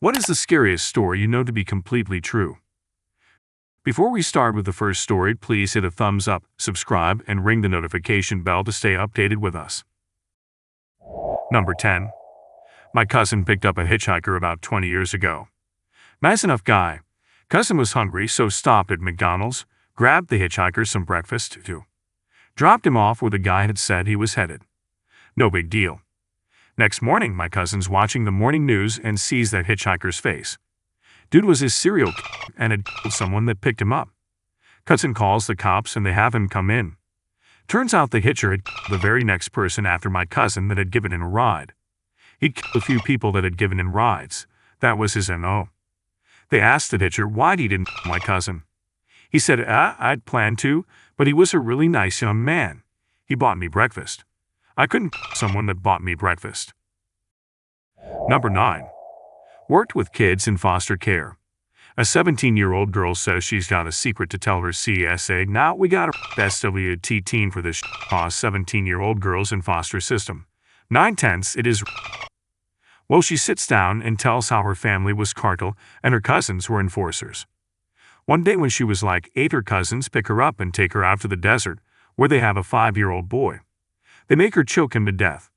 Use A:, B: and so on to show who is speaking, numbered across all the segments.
A: What is the scariest story you know to be completely true? Before we start with the first story, please hit a thumbs up, subscribe, and ring the notification bell to stay updated with us. Number 10. My cousin picked up a hitchhiker about 20 years ago. Nice enough guy. Cousin was hungry, so stopped at McDonald's, grabbed the hitchhiker some breakfast too. Dropped him off where the guy had said he was headed. No big deal. Next morning, my cousin's watching the morning news and sees that hitchhiker's face. Dude was his serial killer and had killed someone that picked him up. Cousin calls the cops and they have him come in. Turns out the hitcher had killed the very next person after my cousin that had given him a ride. He'd killed a few people that had given him rides. That was his M.O. They asked the hitcher why he didn't kill my cousin. He said, I'd planned to, but he was a really nice young man. He bought me breakfast. I couldn't kill someone that bought me breakfast. Number 9. Worked with kids in foster care. A 17-year-old girl says she's got a secret to tell her CSA. Now we got a SWT teen for this 17-year-old girls in foster system. 9/10 it is. Well, she sits down and tells how her family was cartel and her cousins were enforcers. One day when she was like 8, her cousins pick her up and take her out to the desert where they have a 5-year-old boy. They make her choke him to death.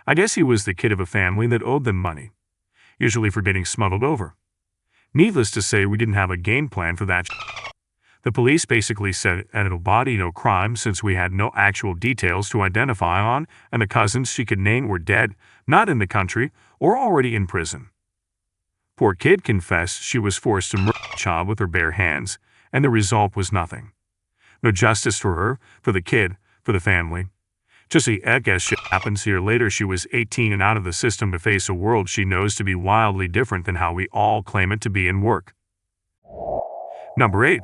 A: I guess he was the kid of a family that owed them money, usually for getting smuggled over. Needless to say, we didn't have a game plan for that. The police basically said it'll body no crime since we had no actual details to identify on, and the cousins she could name were dead, not in the country, or already in prison. Poor kid confessed she was forced to murder the child with her bare hands, and the result was nothing. No justice for her, for the kid, for the family. Just I guess shit happens here. Later she was 18 and out of the system to face a world she knows to be wildly different than how we all claim it to be in work. Number 8.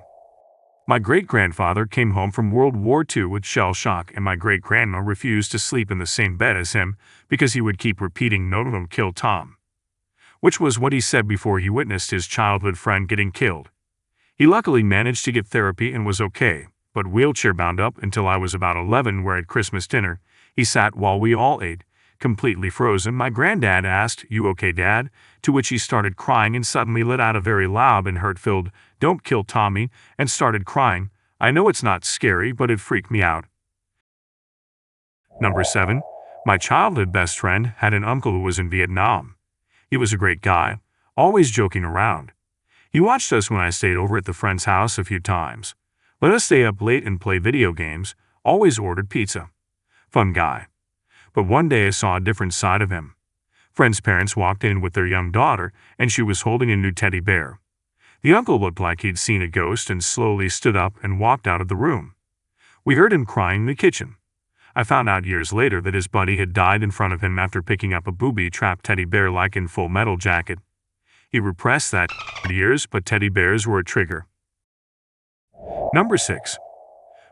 A: My great-grandfather came home from World War II with shell shock, and my great-grandma refused to sleep in the same bed as him because he would keep repeating "No, don't kill Tom," which was what he said before he witnessed his childhood friend getting killed. He luckily managed to get therapy and was okay, but wheelchair-bound up until I was about 11, where at Christmas dinner, he sat while we all ate, completely frozen. My granddad asked, "You okay, Dad?" To which he started crying and suddenly let out a very loud and hurt-filled, "Don't kill Tommy," and started crying. I know it's not scary, but it freaked me out. Number 7. My childhood best friend had an uncle who was in Vietnam. He was a great guy, always joking around. He watched us when I stayed over at the friend's house a few times. Let us stay up late and play video games, always ordered pizza. Fun guy. But one day I saw a different side of him. Friend's parents walked in with their young daughter, and she was holding a new teddy bear. The uncle looked like he'd seen a ghost and slowly stood up and walked out of the room. We heard him crying in the kitchen. I found out years later that his buddy had died in front of him after picking up a booby-trapped teddy bear like in Full Metal Jacket. He repressed that for years, but teddy bears were a trigger. Number 6.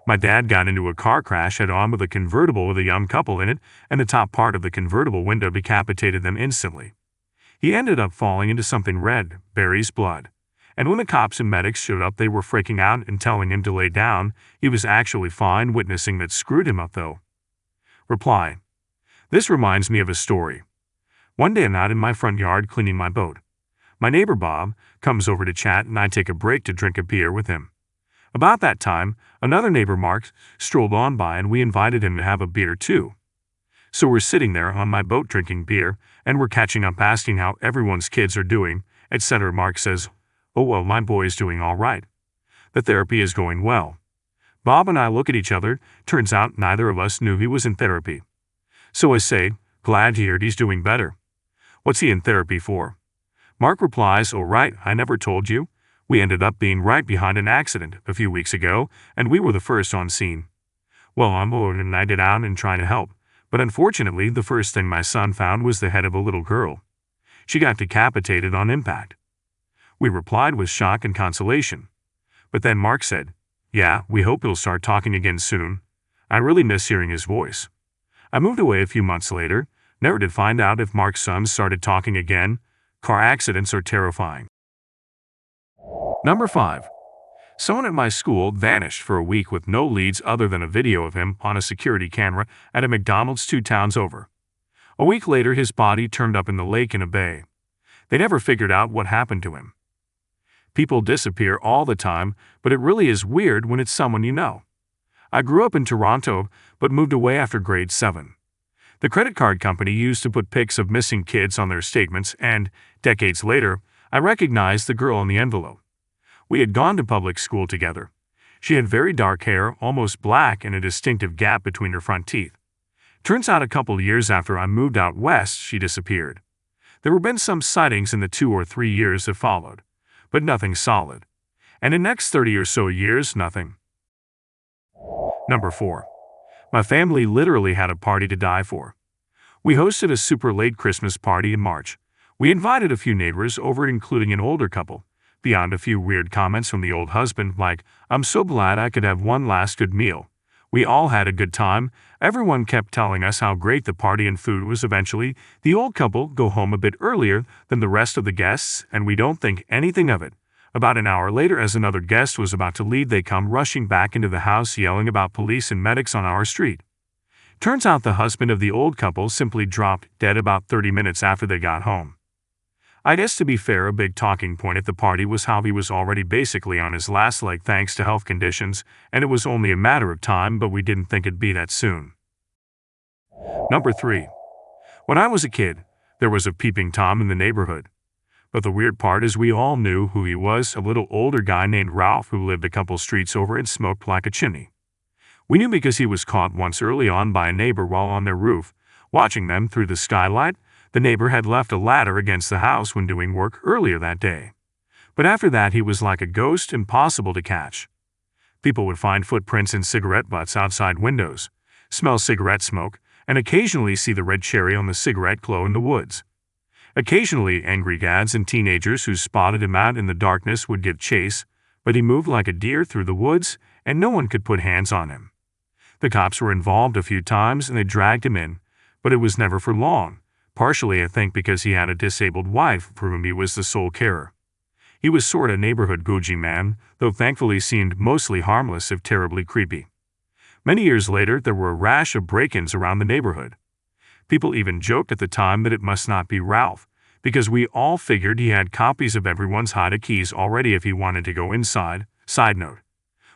A: My dad got into a car crash head-on with a convertible with a young couple in it, and the top part of the convertible window decapitated them instantly. He ended up falling into something red, Barry's blood. And when the cops and medics showed up, they were freaking out and telling him to lay down. He was actually fine. Witnessing that screwed him up, though. Reply. This reminds me of a story. One day I'm out in my front yard cleaning my boat. My neighbor Bob comes over to chat, and I take a break to drink a beer with him. About that time, another neighbor, Mark, strolled on by, and we invited him to have a beer too. So we're sitting there on my boat drinking beer, and we're catching up asking how everyone's kids are doing, etc. Mark says, "Oh well, my boy's doing all right. The therapy is going well." Bob and I look at each other. Turns out neither of us knew he was in therapy. So I say, "Glad to hear he's doing better. What's he in therapy for?" Mark replies, "Oh right, I never told you. We ended up being right behind an accident a few weeks ago, and we were the first on scene. Well, I'm over and I did out and trying to help, but unfortunately the first thing my son found was the head of a little girl. She got decapitated on impact." We replied with shock and consolation. But then Mark said, "Yeah, we hope he'll start talking again soon. I really miss hearing his voice." I moved away a few months later, never did find out if Mark's son started talking again. Car accidents are terrifying. Number 5. Someone at my school vanished for a week with no leads other than a video of him on a security camera at a McDonald's 2 towns over. A week later, his body turned up in the lake in a bay. They never figured out what happened to him. People disappear all the time, but it really is weird when it's someone you know. I grew up in Toronto, but moved away after grade 7. The credit card company used to put pics of missing kids on their statements, and, decades later, I recognized the girl in the envelope. We had gone to public school together. She had very dark hair, almost black, and a distinctive gap between her front teeth. Turns out a couple years after I moved out west, she disappeared. There have been some sightings in the 2 or 3 years that followed, but nothing solid. And in the next 30 or so years, nothing. Number 4. My family literally had a party to die for. We hosted a super late Christmas party in March. We invited a few neighbors over, including an older couple. Beyond a few weird comments from the old husband like, "I'm so glad I could have one last good meal." We all had a good time. Everyone kept telling us how great the party and food was. Eventually, the old couple go home a bit earlier than the rest of the guests, and we don't think anything of it. About an hour later, as another guest was about to leave, they come rushing back into the house yelling about police and medics on our street. Turns out the husband of the old couple simply dropped dead about 30 minutes after they got home. I guess, to be fair, a big talking point at the party was how he was already basically on his last leg thanks to health conditions, and it was only a matter of time, but we didn't think it'd be that soon. Number 3. When I was a kid, there was a peeping Tom in the neighborhood. But the weird part is we all knew who he was, a little older guy named Ralph who lived a couple streets over and smoked like a chimney. We knew because he was caught once early on by a neighbor while on their roof, watching them through the skylight. The neighbor had left a ladder against the house when doing work earlier that day. But after that he was like a ghost, impossible to catch. People would find footprints in cigarette butts outside windows, smell cigarette smoke, and occasionally see the red cherry on the cigarette glow in the woods. Occasionally angry dads and teenagers who spotted him out in the darkness would give chase, but he moved like a deer through the woods and no one could put hands on him. The cops were involved a few times and they dragged him in, but it was never for long. Partially, I think, because he had a disabled wife for whom he was the sole carer. He was sort of neighborhood Gucci man, though thankfully seemed mostly harmless if terribly creepy. Many years later, there were a rash of break-ins around the neighborhood. People even joked at the time that it must not be Ralph, because we all figured he had copies of everyone's hide keys already if he wanted to go inside. Side note.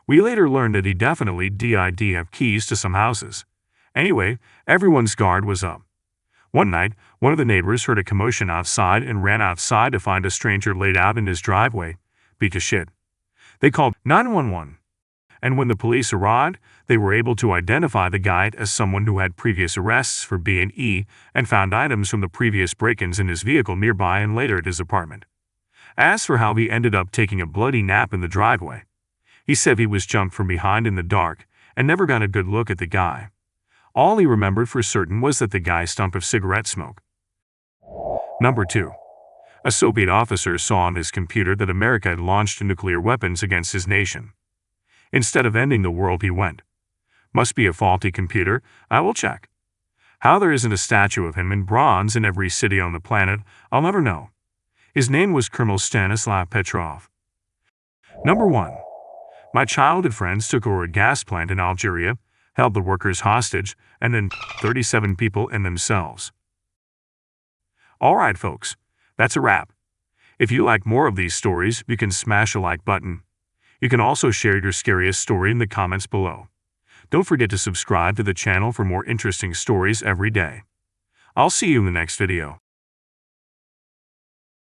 A: We later learned that he definitely did have keys to some houses. Anyway, everyone's guard was up. One night, one of the neighbors heard a commotion outside and ran outside to find a stranger laid out in his driveway. Beat to shit. They called 911. And when the police arrived, they were able to identify the guy as someone who had previous arrests for B&E and found items from the previous break-ins in his vehicle nearby and later at his apartment. As for how he ended up taking a bloody nap in the driveway, he said he was jumped from behind in the dark and never got a good look at the guy. All he remembered for certain was that the guy stunk of cigarette smoke. Number 2. A Soviet officer saw on his computer that America had launched nuclear weapons against his nation. Instead of ending the world, he went, "Must be a faulty computer, I will check." How there isn't a statue of him in bronze in every city on the planet, I'll never know. His name was Colonel Stanislav Petrov. Number 1. My childhood friends took over a gas plant in Algeria, held the workers hostage, and then 37 people in themselves. Alright folks, that's a wrap. If you like more of these stories, you can smash a like button. You can also share your scariest story in the comments below. Don't forget to subscribe to the channel for more interesting stories every day. I'll see you in the next video.